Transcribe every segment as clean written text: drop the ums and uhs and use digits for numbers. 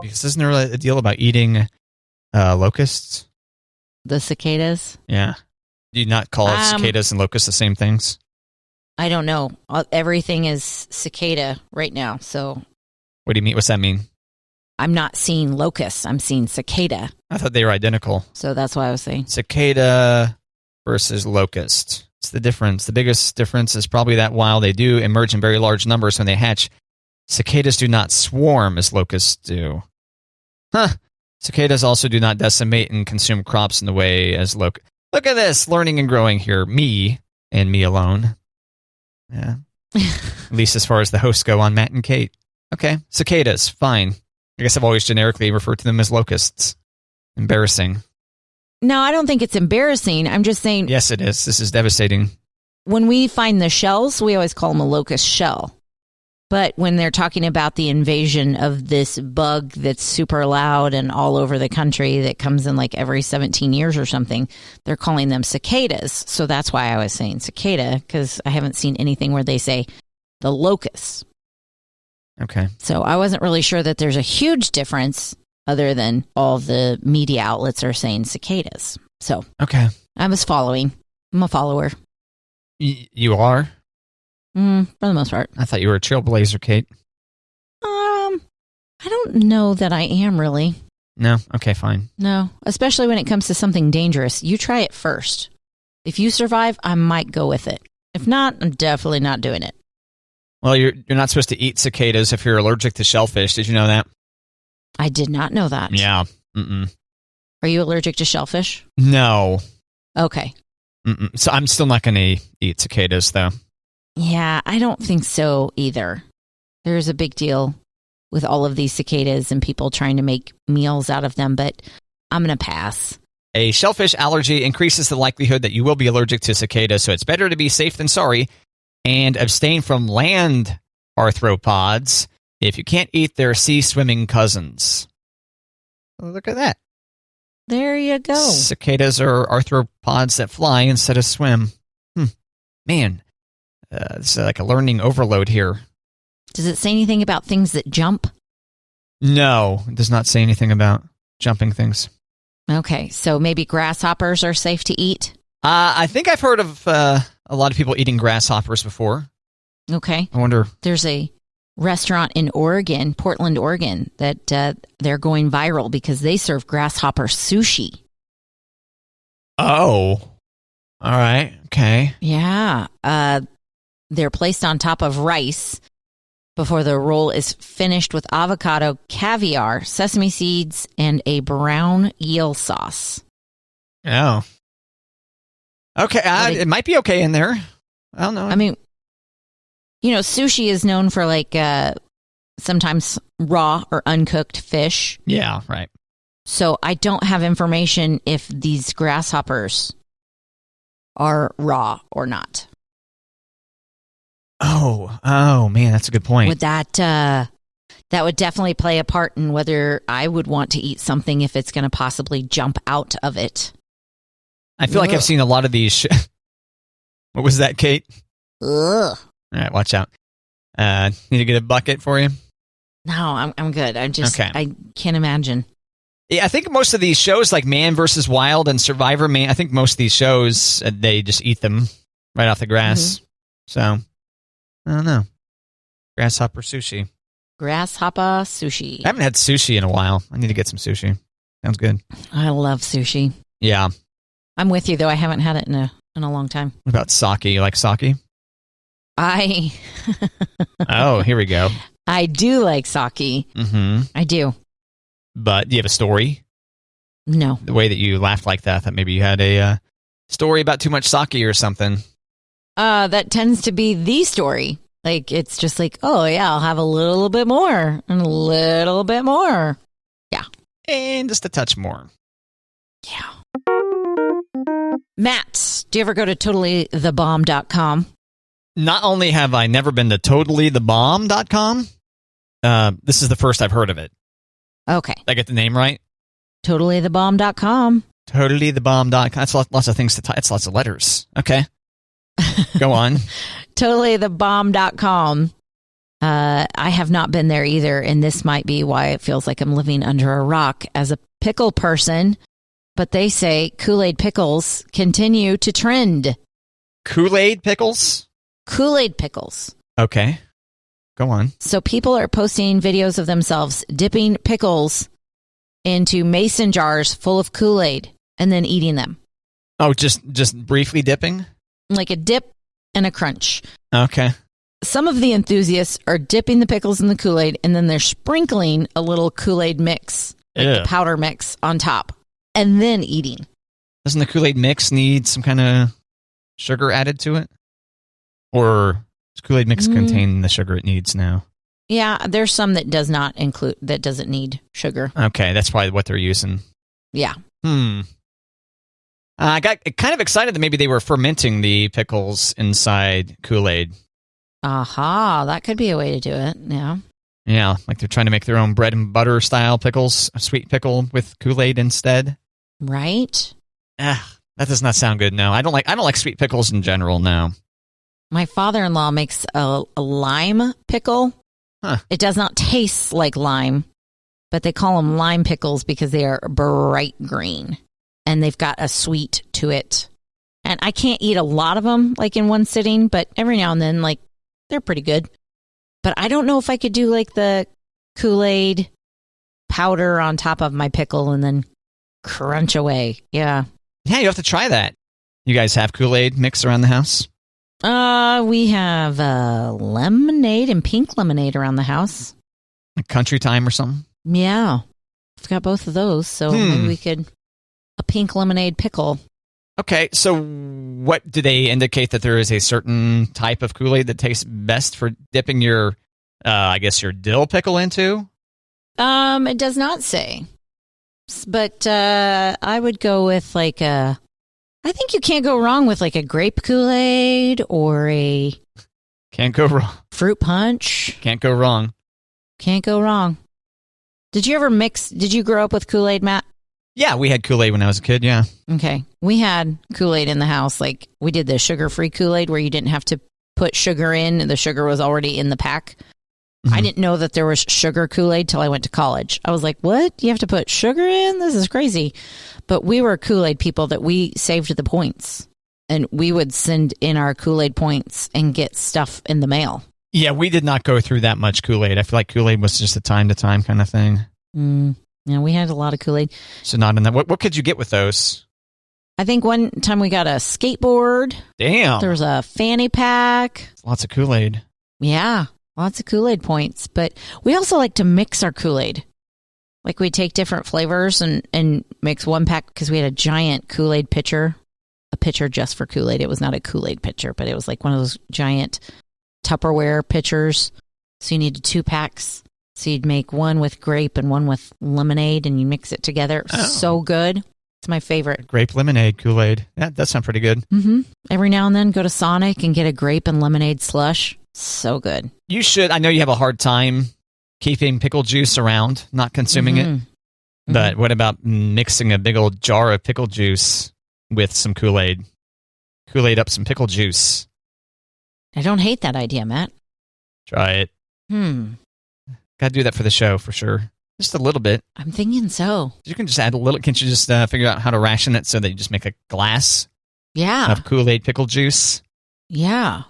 Because isn't there a deal about eating locusts? The cicadas? Yeah. Do you not call cicadas and locusts the same things? I don't know. Everything is cicada right now, so... What do you mean? What's that mean? I'm not seeing locusts. I'm seeing cicada. I thought they were identical. So that's why I was saying. Cicada versus locust. It's the difference. The biggest difference is probably that while they do emerge in very large numbers when they hatch, cicadas do not swarm as locusts do. Huh. Cicadas also do not decimate and consume crops in the way as locusts. Look at this, learning and growing here. Me and me alone. Yeah. At least as far as the hosts go on Matt and Kate. Okay, cicadas, fine. I guess I've always generically referred to them as locusts. Embarrassing. No, I don't think it's embarrassing. I'm just saying... Yes, it is. This is devastating. When we find the shells, we always call them a locust shell. But when they're talking about the invasion of this bug that's super loud and all over the country that comes in like every 17 years or something, they're calling them cicadas. So that's why I was saying cicada, because I haven't seen anything where they say the locusts. Okay. So I wasn't really sure that there's a huge difference other than all the media outlets are saying cicadas. So okay, I was following. I'm a follower. You are? For the most part. I thought you were a trailblazer, Kate. I don't know that I am really. No? Okay, fine. No, especially when it comes to something dangerous. You try it first. If you survive, I might go with it. If not, I'm definitely not doing it. Well, you're not supposed to eat cicadas if you're allergic to shellfish. Did you know that? I did not know that. Yeah. Mm-mm. Are you allergic to shellfish? No. Okay. Mm-mm. So I'm still not going to eat cicadas, though. Yeah, I don't think so either. There's a big deal with all of these cicadas and people trying to make meals out of them, but I'm going to pass. A shellfish allergy increases the likelihood that you will be allergic to cicadas, so it's better to be safe than sorry and abstain from land arthropods if you can't eat their sea-swimming cousins. Look at that. There you go. Cicadas are arthropods that fly instead of swim. Man, it's like a learning overload here. Does it say anything about things that jump? No, it does not say anything about jumping things. Okay, so maybe grasshoppers are safe to eat? I think I've heard of a lot of people eating grasshoppers before. Okay. I wonder. There's a restaurant in Oregon, Portland, Oregon, that they're going viral because they serve grasshopper sushi. Oh. All right. Okay. Yeah. They're placed on top of rice before the roll is finished with avocado, caviar, sesame seeds, and a brown eel sauce. Oh. Okay. It might be okay in there. I don't know. I mean, sushi is known for like sometimes raw or uncooked fish. Yeah, right. So I don't have information if these grasshoppers are raw or not. Oh man, that's a good point. Would that would definitely play a part in whether I would want to eat something if it's going to possibly jump out of it. I feel like I've seen a lot of these. What was that, Kate? Ugh. All right, watch out. Need to get a bucket for you? No, I'm good. Okay. I can't imagine. Yeah, I think most of these shows, like Man vs. Wild and Survivor Man, I think most of these shows, they just eat them right off the grass. Mm-hmm. So, I don't know. Grasshopper sushi. Grasshopper sushi. I haven't had sushi in a while. I need to get some sushi. Sounds good. I love sushi. Yeah. I'm with you, though. I haven't had it in a long time. What about sake? You like sake? Oh, here we go. I do like sake. Mm-hmm. I do. But do you have a story? No. The way that you laughed like that, I thought maybe you had a story about too much sake or something. That tends to be the story. Like, it's just like, oh, yeah, I'll have a little bit more and a little bit more. Yeah. And just a touch more. Yeah. Matt, do you ever go to totallythebomb.com? Not only have I never been to totallythebomb.com, this is the first I've heard of it. Okay. Did I get the name right? Totallythebomb.com. Totallythebomb.com. That's lots of things to type. It's lots of letters. Okay. Go on. Totallythebomb.com. I have not been there either, and this might be why it feels like I'm living under a rock as a pickle person. But they say Kool-Aid pickles continue to trend. Kool-Aid pickles? Kool-Aid pickles. Okay. Go on. So people are posting videos of themselves dipping pickles into mason jars full of Kool-Aid and then eating them. Oh, just briefly dipping? Like a dip and a crunch. Okay. Some of the enthusiasts are dipping the pickles in the Kool-Aid and then they're sprinkling a little Kool-Aid mix, like the powder mix on top, and then eating. Doesn't the Kool-Aid mix need some kind of sugar added to it? Or does Kool-Aid mix contain the sugar it needs now? Yeah, there's some that doesn't need sugar. Okay, that's probably what they're using. Yeah. I got kind of excited that maybe they were fermenting the pickles inside Kool-Aid. Aha, that could be a way to do it, yeah. Yeah, like they're trying to make their own bread and butter style pickles, a sweet pickle with Kool-Aid instead. Right? That does not sound good, no. I don't like sweet pickles in general, no. My father-in-law makes a lime pickle. Huh. It does not taste like lime, but they call them lime pickles because they are bright green, and they've got a sweet to it. And I can't eat a lot of them, like in one sitting, but every now and then, like, they're pretty good. But I don't know if I could do, like, the Kool-Aid powder on top of my pickle and then crunch away. Yeah. Yeah, you have to try that. You guys have Kool-Aid mix around the house? We have lemonade and pink lemonade around the house. Like Country Time or something? Yeah. I've got both of those, so maybe we could... A pink lemonade pickle. Okay, so what do they indicate that there is a certain type of Kool-Aid that tastes best for dipping your, I guess, your dill pickle into? It does not say. But I would go with like a... I think you can't go wrong with like a grape Kool-Aid or a... Can't go wrong. Fruit punch. Can't go wrong. Can't go wrong. Did you grow up with Kool-Aid, Matt? Yeah, we had Kool-Aid when I was a kid, yeah. Okay. We had Kool-Aid in the house. Like, we did the sugar-free Kool-Aid where you didn't have to put sugar in. The sugar was already in the pack. I didn't know that there was sugar Kool-Aid till I went to college. I was like, what? You have to put sugar in? This is crazy. But we were Kool-Aid people that we saved the points. And we would send in our Kool-Aid points and get stuff in the mail. Yeah, we did not go through that much Kool-Aid. I feel like Kool-Aid was just a time-to-time kind of thing. Yeah, we had a lot of Kool-Aid. So not in that. What could you get with those? I think one time we got a skateboard. Damn. There was a fanny pack. Lots of Kool-Aid. Yeah, lots of Kool-Aid points. But we also like to mix our Kool-Aid. Like we take different flavors and mix one pack because we had a giant Kool-Aid pitcher. A pitcher just for Kool-Aid. It was not a Kool-Aid pitcher, but it was like one of those giant Tupperware pitchers. So you needed 2 packs. So you'd make one with grape and one with lemonade, and you mix it together. Oh. So good. It's my favorite. Grape lemonade Kool-Aid. That sounds pretty good. Every now and then, go to Sonic and get a grape and lemonade slush. So good. You should. I know you have a hard time keeping pickle juice around, not consuming it. But what about mixing a big old jar of pickle juice with some Kool-Aid? Kool-Aid up some pickle juice. I don't hate that idea, Matt. Try it. Got to do that for the show, for sure. Just a little bit. I'm thinking so. You can just add a little. Can't you just figure out how to ration it so that you just make a glass of Kool-Aid pickle juice? Yeah.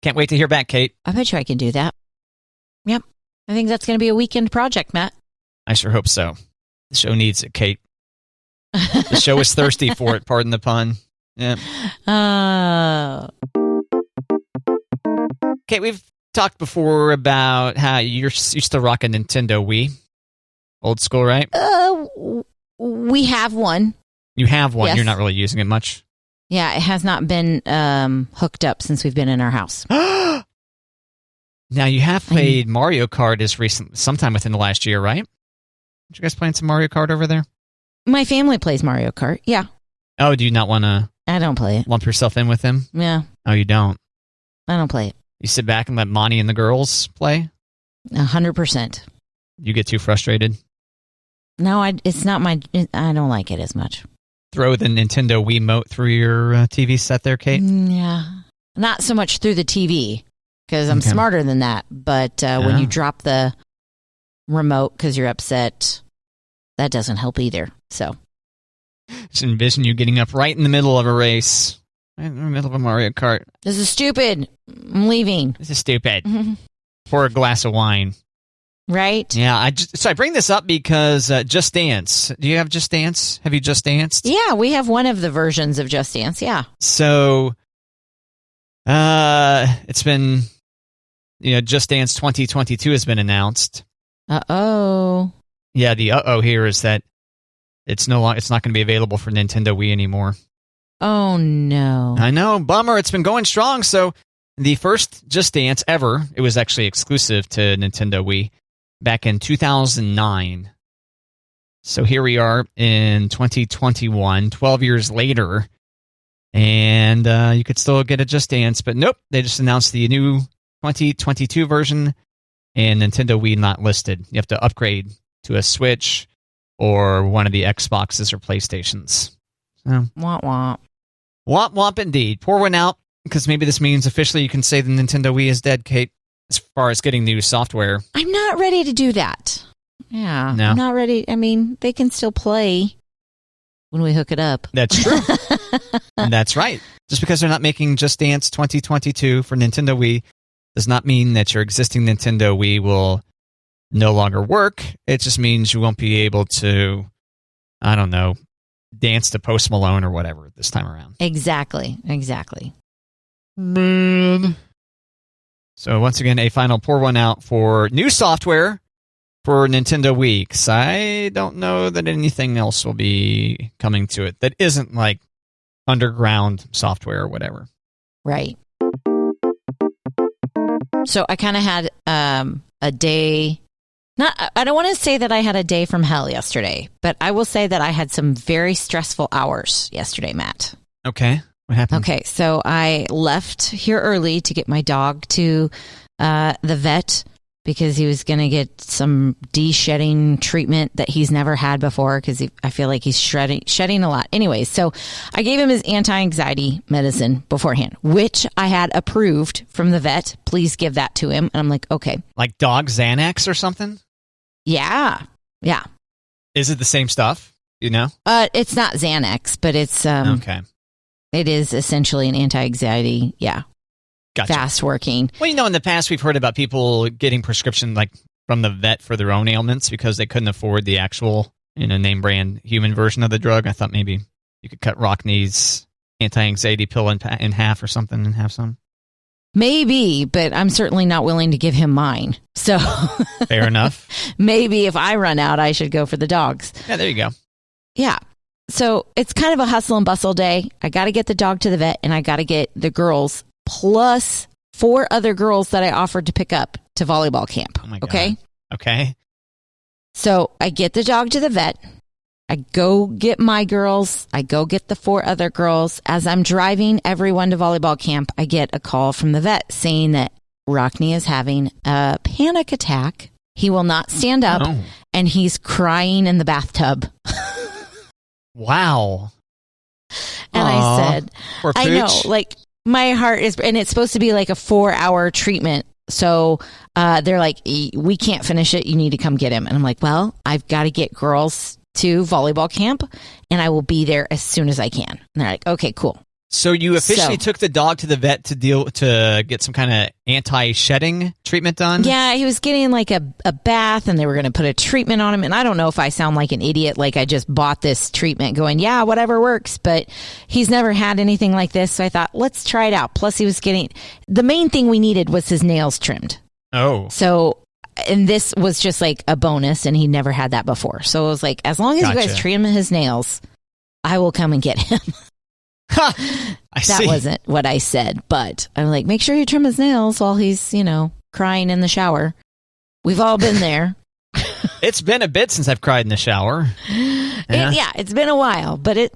Can't wait to hear back, Kate. I bet you I can do that. Yep. I think that's going to be a weekend project, Matt. I sure hope so. The show needs it, Kate. The show is thirsty for it, pardon the pun. Yeah. Kate, we've talked before about how you used to rock a Nintendo Wii. Old school, right? We have one. You have one. Yes. You're not really using it much. Yeah, it has not been hooked up since we've been in our house. Now, you have played Mario Kart sometime within the last year, right? Did you guys playing some Mario Kart over there? My family plays Mario Kart, yeah. Oh, do you not want to... I don't play it. Lump yourself in with them? Yeah. Oh, you don't? I don't play it. You sit back and let Monty and the girls play? 100%. You get too frustrated? No, it's not I don't like it as much. Throw the Nintendo Wiimote through your TV set there, Kate? Yeah. Not so much through the TV. because I'm smarter than that. But when you drop the remote because you're upset, that doesn't help either. So just envision you getting up right in the middle of a race, right in the middle of a Mario Kart. This is stupid. I'm leaving. This is stupid. Pour a glass of wine. Right? Yeah, so I bring this up because Just Dance. Do you have Just Dance? Have you Just Danced? Yeah, we have one of the versions of Just Dance, yeah. So, it's been, Just Dance 2022 has been announced. Uh-oh. Yeah, the uh-oh here is that it's not going to be available for Nintendo Wii anymore. Oh, no. I know, bummer. It's been going strong. So, the first Just Dance ever, it was actually exclusive to Nintendo Wii. Back in 2009. So here we are in 2021, 12 years later, and you could still get a Just Dance, but nope, they just announced the new 2022 version, and Nintendo Wii not listed. You have to upgrade to a Switch or one of the Xboxes or PlayStations. So, womp womp. Womp womp indeed. Pour one out, because maybe this means officially you can say the Nintendo Wii is dead, Kate. As far as getting new software. I'm not ready to do that. Yeah. No. I'm not ready. I mean, they can still play when we hook it up. That's true. That's right. Just because they're not making Just Dance 2022 for Nintendo Wii does not mean that your existing Nintendo Wii will no longer work. It just means you won't be able to, I don't know, dance to Post Malone or whatever this time around. Exactly. Man. So once again, a final pour one out for new software for Nintendo Wii, because I don't know that anything else will be coming to it that isn't like underground software or whatever. Right. So I kind of had a day. I don't want to say that I had a day from hell yesterday, but I will say that I had some very stressful hours yesterday, Matt. Okay. What happened? Okay, so I left here early to get my dog to the vet because he was going to get some de-shedding treatment that he's never had before because I feel like he's shedding a lot. Anyways, so I gave him his anti-anxiety medicine beforehand, which I had approved from the vet. Please give that to him. And I'm like, okay. Like dog Xanax or something? Yeah. Is it the same stuff? You know? It's not Xanax, but it's... okay. It is essentially an anti-anxiety, Gotcha. fast working. Well, in the past we've heard about people getting prescription like from the vet for their own ailments because they couldn't afford the actual, name brand human version of the drug. I thought maybe you could cut Rockney's anti-anxiety pill in half or something and have some. Maybe, but I'm certainly not willing to give him mine. So fair enough. Maybe if I run out, I should go for the dogs. Yeah, there you go. Yeah. So it's kind of a hustle and bustle day. I got to get the dog to the vet and I got to get the girls plus 4 other girls that I offered to pick up to volleyball camp. Oh my God. Okay. So I get the dog to the vet. I go get my girls. I go get the 4 other girls. As I'm driving everyone to volleyball camp, I get a call from the vet saying that Rockney is having a panic attack. He will not stand up and he's crying in the bathtub. Wow. And I said, I know, like my heart is, and it's supposed to be like a 4-hour treatment. So they're like, we can't finish it. You need to come get him. And I'm like, well, I've got to get girls to volleyball camp and I will be there as soon as I can. And they're like, okay, cool. So you officially took the dog to the vet to get some kind of anti-shedding treatment done? Yeah, he was getting like a bath and they were going to put a treatment on him. And I don't know if I sound like an idiot, like I just bought this treatment going, yeah, whatever works. But he's never had anything like this. So I thought, let's try it out. Plus he was getting, the main thing we needed was his nails trimmed. Oh. So, and this was just like a bonus and he never had that before. So it was like, as long as you guys trim his nails, I will come and get him. That wasn't what I said, but I'm like, make sure you trim his nails while he's, crying in the shower. We've all been there. It's been a bit since I've cried in the shower. Yeah, it's been a while, but it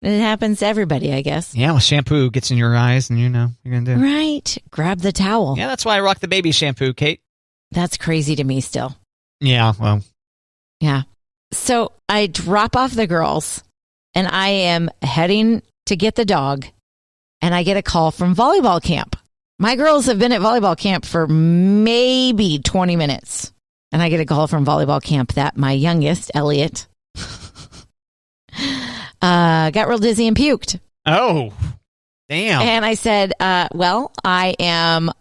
happens to everybody, I guess. Yeah, well, shampoo gets in your eyes and you're going to do. Right. Grab the towel. Yeah, that's why I rock the baby shampoo, Kate. That's crazy to me still. Yeah, well. Yeah. So I drop off the girls and I am heading to get the dog and I get a call from volleyball camp. My girls have been at volleyball camp for maybe 20 minutes. And I get a call from volleyball camp that my youngest, Elliot, got real dizzy and puked. Oh, damn. And I said, well, I am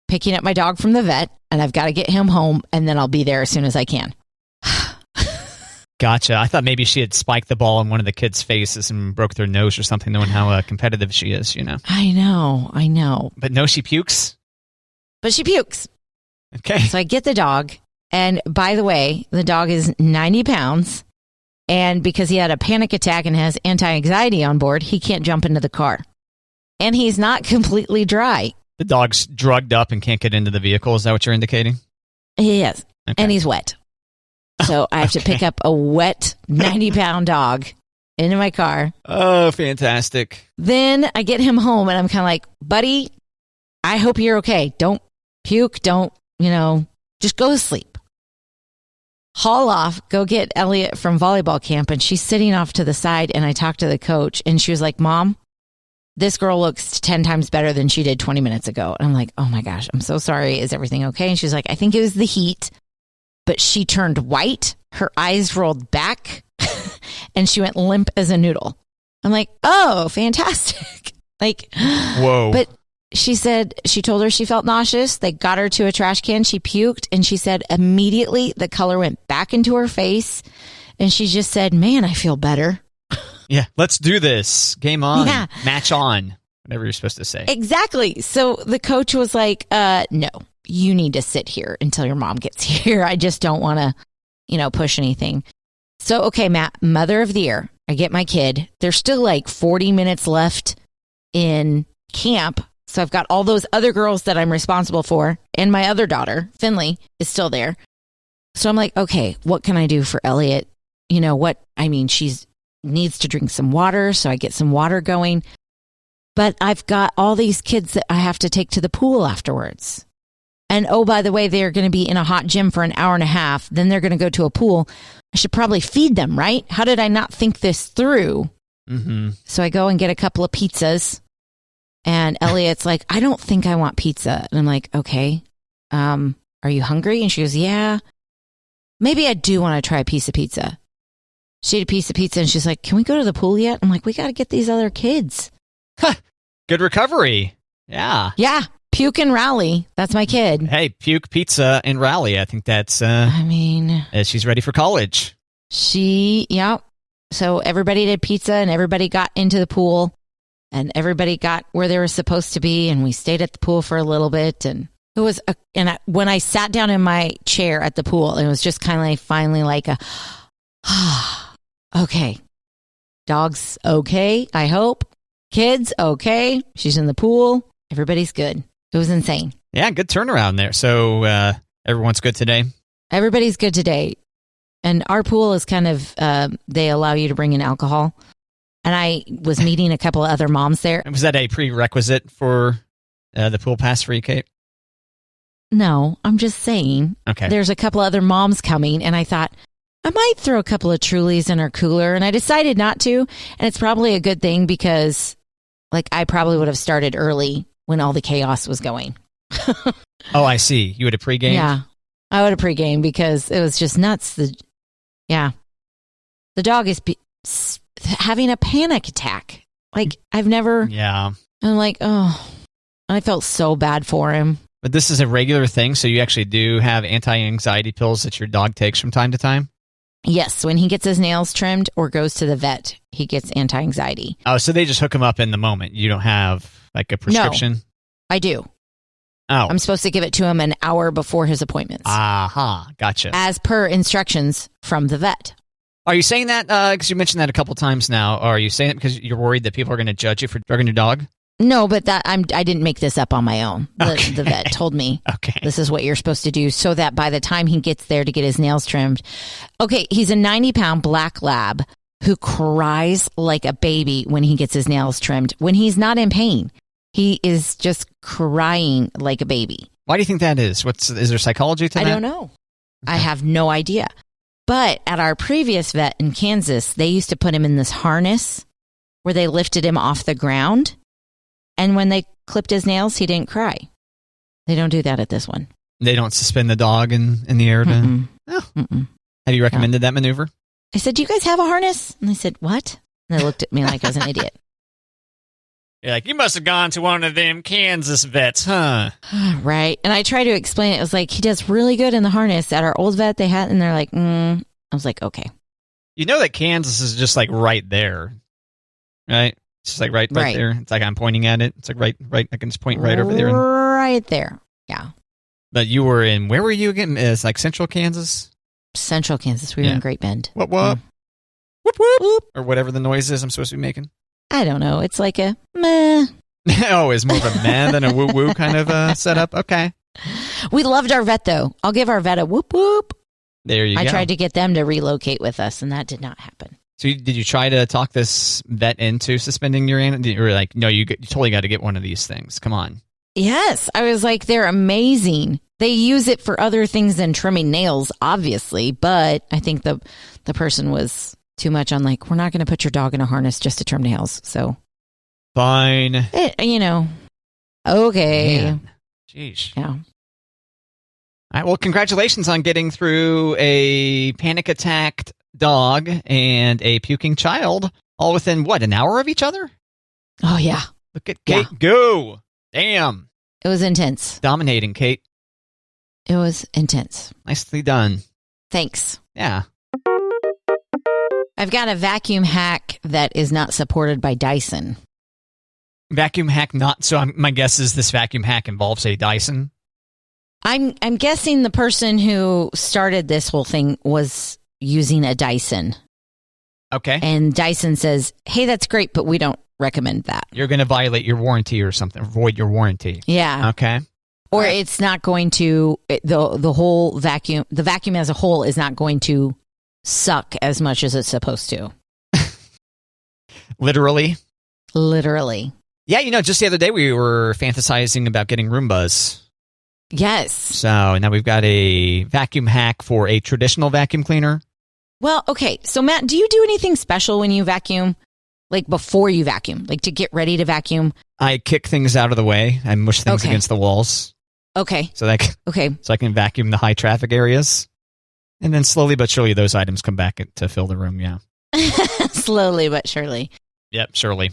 picking up my dog from the vet and I've got to get him home and then I'll be there as soon as I can. Gotcha. I thought maybe she had spiked the ball in one of the kids' faces and broke their nose or something, knowing how competitive she is, you know. I know. But no, she pukes? But she pukes. Okay. So I get the dog. And by the way, the dog is 90 pounds. And because he had a panic attack and has anti-anxiety on board, he can't jump into the car. And he's not completely dry. The dog's drugged up and can't get into the vehicle. Is that what you're indicating? He is. Okay. And he's wet. So I have to pick up a wet 90-pound dog into my car. Oh, fantastic. Then I get him home and I'm kind of like, buddy, I hope you're okay. Don't puke. Don't, just go to sleep. Haul off, go get Elliot from volleyball camp. And she's sitting off to the side. And I talked to the coach and she was like, Mom, this girl looks 10 times better than she did 20 minutes ago. And I'm like, oh my gosh, I'm so sorry. Is everything okay? And she's like, I think it was the heat. But she turned white, her eyes rolled back, and she went limp as a noodle. I'm like, oh, fantastic. Whoa. But she said, she told her she felt nauseous. They got her to a trash can. She puked, and she said immediately the color went back into her face. And she just said, man, I feel better. Yeah, let's do this. Game on. Yeah. Match on. Whatever you're supposed to say. Exactly. So the coach was like, no. You need to sit here until your mom gets here. I just don't want to, push anything. So, okay, Matt, mother of the year. I get my kid. There's still like 40 minutes left in camp. So I've got all those other girls that I'm responsible for. And my other daughter, Finley, is still there. So I'm like, okay, what can I do for Elliot? She's needs to drink some water. So I get some water going. But I've got all these kids that I have to take to the pool afterwards. And oh, by the way, they're going to be in a hot gym for an hour and a half. Then they're going to go to a pool. I should probably feed them, right? How did I not think this through? Mm-hmm. So I go and get a couple of pizzas. And Elliot's like, I don't think I want pizza. And I'm like, okay, are you hungry? And she goes, yeah, maybe I do want to try a piece of pizza. She ate a piece of pizza and she's like, can we go to the pool yet? I'm like, we got to get these other kids. Good recovery. Yeah. Yeah. Puke and Rally. That's my kid. Hey, Puke, Pizza, and Rally. I think that's, she's ready for college. Yeah. So everybody did pizza and everybody got into the pool and everybody got where they were supposed to be. And we stayed at the pool for a little bit. And it was, when I sat down in my chair at the pool, it was just kind of like finally like okay. Dog's okay, I hope. Kids, okay. She's in the pool. Everybody's good. It was insane. Yeah, good turnaround there. So everyone's good today? Everybody's good today. And our pool is kind of, they allow you to bring in alcohol. And I was meeting a couple of other moms there. Was that a prerequisite for the pool pass for you, Kate? No, I'm just saying. Okay. There's a couple of other moms coming. And I thought, I might throw a couple of Trulies in our cooler. And I decided not to. And it's probably a good thing because, I probably would have started early when all the chaos was going. Oh, I see. You would have pregame? Yeah, I would have pregame because it was just nuts. The dog is having a panic attack. I've never. Yeah. I'm like, oh, I felt so bad for him. But this is a regular thing, so you actually do have anti-anxiety pills that your dog takes from time to time? Yes, when he gets his nails trimmed or goes to the vet, he gets anti-anxiety. Oh, so they just hook him up in the moment. You don't have a prescription? No, I do. Oh. I'm supposed to give it to him an hour before his appointments. Aha, gotcha. As per instructions from the vet. Are you saying that, because you mentioned that a couple times now, are you saying it because you're worried that people are going to judge you for drugging your dog? No, but I didn't make this up on my own. The vet told me, okay, this is what you're supposed to do so that by the time he gets there to get his nails trimmed. Okay, he's a 90-pound black lab who cries like a baby when he gets his nails trimmed. When he's not in pain, he is just crying like a baby. Why do you think that is? Is there psychology to that? I don't know. Okay. I have no idea. But at our previous vet in Kansas, they used to put him in this harness where they lifted him off the ground. And when they clipped his nails, he didn't cry. They don't do that at this one. They don't suspend the dog in the air to... Oh. Have you recommended that maneuver? I said, do you guys have a harness? And they said, what? And they looked at me like I was an idiot. You're like, you must have gone to one of them Kansas vets, huh? Right. And I tried to explain it. It was like, he does really good in the harness. At our old vet, they had, and they're like, I was like, okay. You know that Kansas is just like right there, right? It's just like right there. It's like I'm pointing at it. It's like right. I can just point right over there. Right there. Yeah. But you were in, where were you again? It's like Central Kansas? Central Kansas. We were in Great Bend. Whoop, whoop. Whoop, whoop. Whoop. Or whatever the noise is I'm supposed to be making. I don't know. It's like a meh. Oh, it's more of a meh than a woo woo kind of setup. Okay. We loved our vet, though. I'll give our vet a whoop whoop. There you go. I tried to get them to relocate with us, and that did not happen. So did you try to talk this vet into suspending your animal? You were like, no, you totally got to get one of these things. Come on. Yes. I was like, they're amazing. They use it for other things than trimming nails, obviously. But I think the person was too much on like, we're not going to put your dog in a harness just to trim nails. So fine. Okay. Man. Jeez. Yeah. All right. Well, congratulations on getting through a panic attacked dog and a puking child all within, what, an hour of each other? Oh, yeah. Look at Kate go. Damn. It was intense. Dominating, Kate. It was intense. Nicely done. Thanks. Yeah. I've got a vacuum hack that is not supported by Dyson. Vacuum hack not, so my guess is this vacuum hack involves a Dyson? I'm guessing the person who started this whole thing was using a Dyson. Okay. And Dyson says, hey, that's great, but we don't recommend that. You're going to violate your warranty or something, void your warranty. Yeah. Okay. Or it's not going to, the whole vacuum, the vacuum as a whole is not going to suck as much as it's supposed to. Literally? Literally. Yeah, just the other day we were fantasizing about getting Roombas. Yes. So now we've got a vacuum hack for a traditional vacuum cleaner. Well, okay. So, Matt, do you do anything special when you vacuum? Like before you vacuum? Like to get ready to vacuum? I kick things out of the way. I mush things against the walls. Okay. So I can vacuum the high traffic areas. And then slowly but surely those items come back to fill the room, yeah. Slowly but surely. Yep, surely.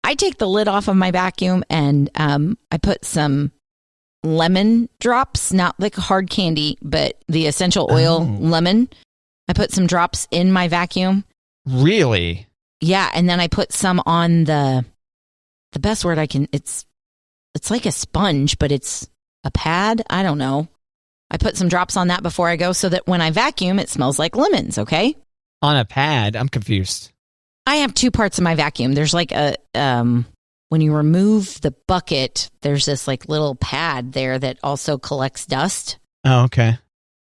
I take the lid off of my vacuum and I put some lemon drops, not like hard candy, but the essential oil lemon. I put some drops in my vacuum. Really? Yeah, and then I put some on the best word I can, it's like a sponge, but it's a pad. I don't know. I put some drops on that before I go so that when I vacuum, it smells like lemons, okay? On a pad? I'm confused. I have two parts of my vacuum. There's like a, when you remove the bucket, there's this like little pad there that also collects dust. Oh, okay.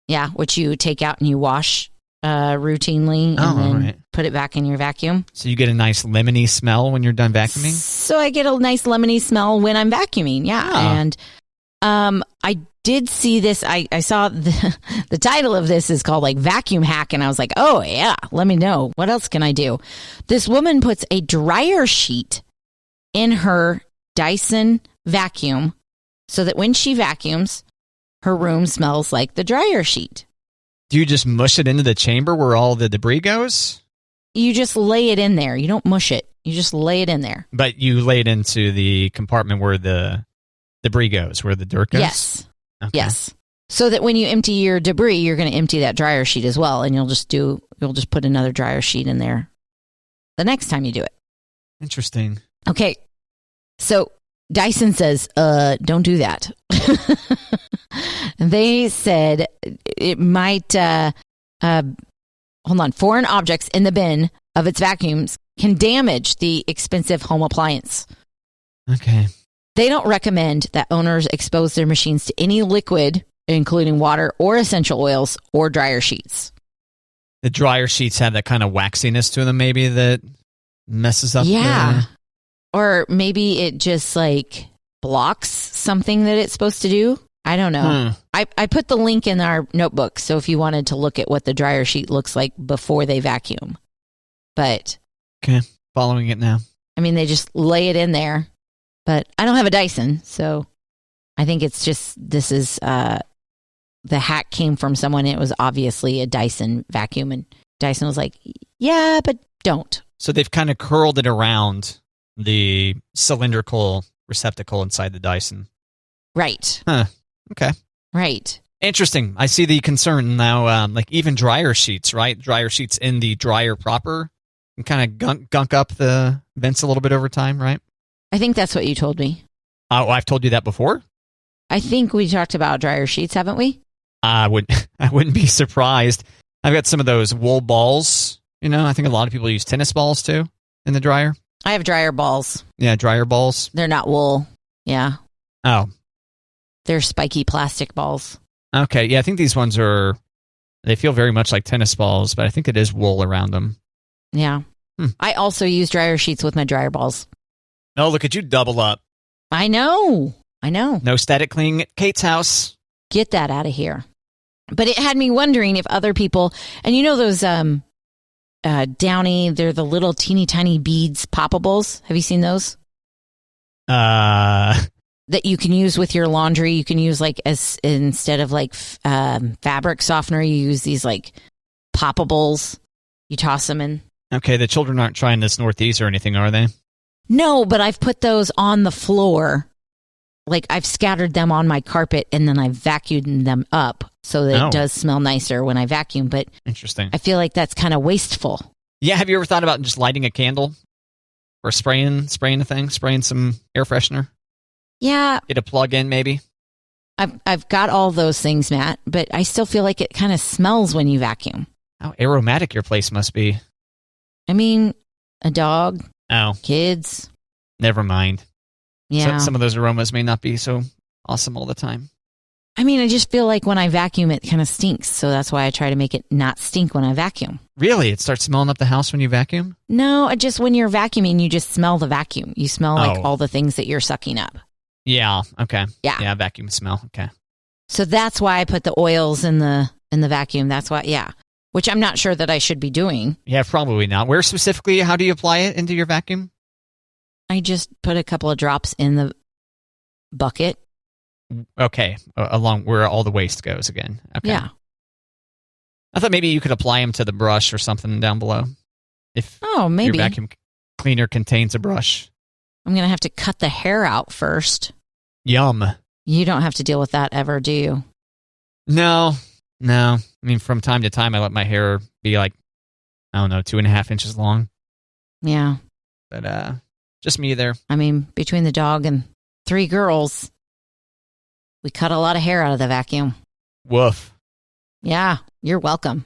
Yeah, which you take out and you wash routinely and then put it back in your vacuum. So you get a nice lemony smell when you're done vacuuming? So I get a nice lemony smell when I'm vacuuming, yeah. And I did see this. I saw the title of this is called like vacuum hack, and I was like, oh yeah, let me know. What else can I do? This woman puts a dryer sheet in her Dyson vacuum so that when she vacuums, her room smells like the dryer sheet. Do you just mush it into the chamber where all the debris goes? You just lay it in there. You don't mush it. You just lay it in there. But you lay it into the compartment where the debris goes, where the dirt goes? Yes. Okay. Yes. So that when you empty your debris, you're going to empty that dryer sheet as well, and you'll just put another dryer sheet in there the next time you do it. Interesting. Okay. So Dyson says, don't do that. They said it might, foreign objects in the bin of its vacuums can damage the expensive home appliance. Okay. They don't recommend that owners expose their machines to any liquid, including water or essential oils or dryer sheets. The dryer sheets have that kind of waxiness to them, maybe, that messes up. Yeah. Or maybe it just like blocks something that it's supposed to do. I don't know. I put the link in our notebook, so if you wanted to look at what the dryer sheet looks like before they vacuum. But okay, following it now. I mean, they just lay it in there. But I don't have a Dyson, so I think it's just this is the hack came from someone. It was obviously a Dyson vacuum, and Dyson was like, "Yeah, but don't." So they've kind of curled it around the cylindrical receptacle inside the Dyson. Right. Huh. Okay. Right. Interesting. I see the concern now. Like even dryer sheets, right? Dryer sheets in the dryer proper and kind of gunk up the vents a little bit over time, right? I think that's what you told me. Oh, I've told you that before? I think we talked about dryer sheets, haven't we? I wouldn't be surprised. I've got some of those wool balls. I think a lot of people use tennis balls too in the dryer. I have dryer balls. Yeah, dryer balls. They're not wool. Yeah. Oh. They're spiky plastic balls. Okay. Yeah, I think these ones they feel very much like tennis balls, but I think it is wool around them. Yeah. I also use dryer sheets with my dryer balls. Oh, look at you double up. I know. No static cleaning at Kate's house. Get that out of here. But it had me wondering if other people, and those Downy, they're the little teeny tiny beads poppables. Have you seen those? That you can use with your laundry. You can use as instead of fabric softener, you use these poppables. You toss them in. Okay, the children aren't trying this Northeast or anything, are they? No, but I've put those on the floor. I've scattered them on my carpet and then I vacuumed them up so that it does smell nicer when I vacuum. But interesting. I feel like that's kind of wasteful. Yeah, have you ever thought about just lighting a candle or spraying the thing, spraying some air freshener? Yeah. Get a plug in maybe? I've got all those things, Matt, but I still feel like it kind of smells when you vacuum. How aromatic your place must be. I mean, a dog. Oh. Kids. Never mind. Yeah. Some of those aromas may not be so awesome all the time. I mean, I just feel like when I vacuum, it kind of stinks. So that's why I try to make it not stink when I vacuum. Really? It starts smelling up the house when you vacuum? No, when you're vacuuming, you just smell the vacuum. You smell all the things that you're sucking up. Yeah. Okay. Yeah. Yeah. Vacuum smell. Okay. So that's why I put the oils in the vacuum. That's why. Yeah. Which I'm not sure that I should be doing. Yeah, probably not. Where specifically, how do you apply it into your vacuum? I just put a couple of drops in the bucket. Okay. Along where all the waste goes again. Okay. Yeah. I thought maybe you could apply them to the brush or something down below. Maybe. Your vacuum cleaner contains a brush. I'm going to have to cut the hair out first. Yum. You don't have to deal with that ever, do you? No. I mean, from time to time, I let my hair be 2.5 inches long. Yeah. But just me there. I mean, between the dog and 3 girls, we cut a lot of hair out of the vacuum. Woof. Yeah, you're welcome.